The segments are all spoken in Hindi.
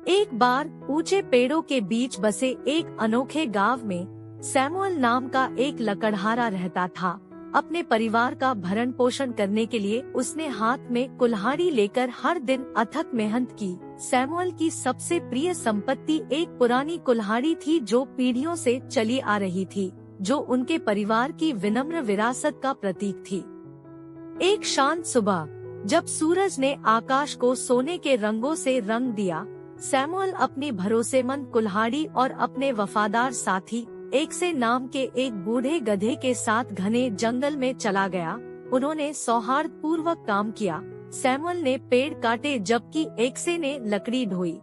एक बार ऊंचे पेड़ों के बीच बसे एक अनोखे गांव में सैमुअल नाम का एक लकड़हारा रहता था। अपने परिवार का भरण पोषण करने के लिए उसने हाथ में कुल्हाड़ी लेकर हर दिन अथक मेहनत की। सैमुअल की सबसे प्रिय संपत्ति एक पुरानी कुल्हाड़ी थी जो पीढ़ियों से चली आ रही थी, जो उनके परिवार की विनम्र विरासत का प्रतीक थी। एक शांत सुबह जब सूरज ने आकाश को सोने के रंगों से रंग दिया, सैमुअल अपनी भरोसेमंद कुल्हाड़ी और अपने वफादार साथी एक्से नाम के एक बूढ़े गधे के साथ घने जंगल में चला गया। उन्होंने सौहार्दपूर्वक काम किया। सैमुअल ने पेड़ काटे जबकि एक्से ने लकड़ी ढोई।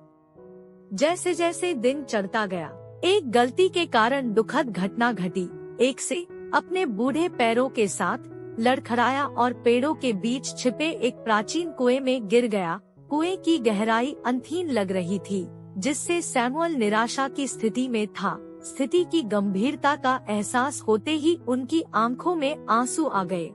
जैसे जैसे दिन चढ़ता गया, एक गलती के कारण दुखद घटना घटी। एक्से अपने बूढ़े पैरों के साथ लड़खड़ाया और पेड़ों के बीच छिपे एक प्राचीन कुएं में गिर गया। कुएं की गहराई अनथीन लग रही थी, जिससे सैमुअल निराशा की स्थिति में था। स्थिति की गंभीरता का एहसास होते ही उनकी आंखों में आंसू आ गए।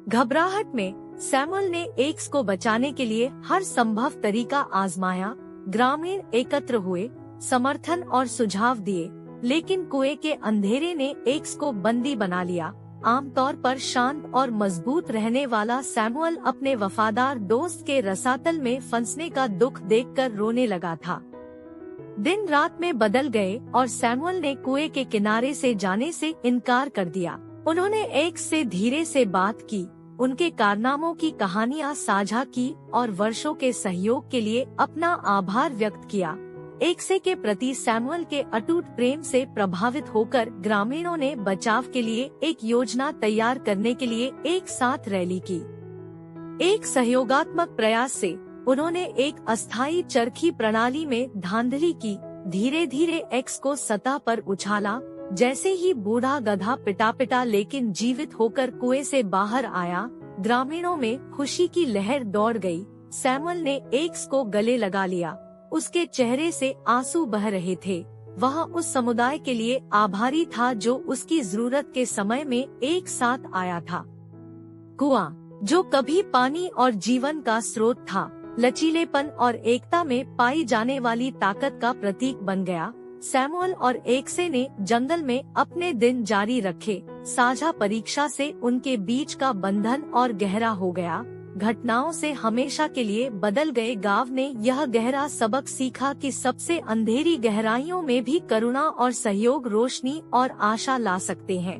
घबराहट में सैमुअल ने एक्स को बचाने के लिए हर संभव तरीका आजमाया। ग्रामीण एकत्र हुए, समर्थन और सुझाव दिए, लेकिन कुएं के अंधेरे ने एक्स को बंदी बना लिया। आमतौर पर शांत और मजबूत रहने वाला सैमुअल अपने वफादार दोस्त के रसातल में फंसने का दुख देखकर रोने लगा था। दिन रात में बदल गए और सैमुअल ने कुएं के किनारे से जाने से इनकार कर दिया। उन्होंने एक्स से धीरे से बात की, उनके कारनामों की कहानियां साझा की और वर्षों के सहयोग के लिए अपना आभार व्यक्त किया। एक्से के प्रति सैमुअल के अटूट प्रेम से प्रभावित होकर ग्रामीणों ने बचाव के लिए एक योजना तैयार करने के लिए एक साथ रैली की। एक सहयोगात्मक प्रयास से उन्होंने एक अस्थायी चरखी प्रणाली में धांधली की। धीरे धीरे एक्स को सतह पर उछाला। जैसे ही बूढ़ा गधा पिटा पिटा लेकिन जीवित होकर कुएं से बाहर आया, ग्रामीणों में खुशी की लहर दौड़ गई। सैमुअल ने एक्स को गले लगा लिया। उसके चेहरे से आंसू बह रहे थे। वह उस समुदाय के लिए आभारी था जो उसकी जरूरत के समय में एक साथ आया था। कुआं, जो कभी पानी और जीवन का स्रोत था, लचीलेपन और एकता में पाई जाने वाली ताकत का प्रतीक बन गया। सैमुअल और एक्से ने जंगल में अपने दिन जारी रखे। साझा परीक्षा से उनके बीच का बंधन और गहरा हो गया। घटनाओं से हमेशा के लिए बदल गए गांव ने यह गहरा सबक सीखा कि सबसे अंधेरी गहराइयों में भी करुणा और सहयोग रोशनी और आशा ला सकते हैं।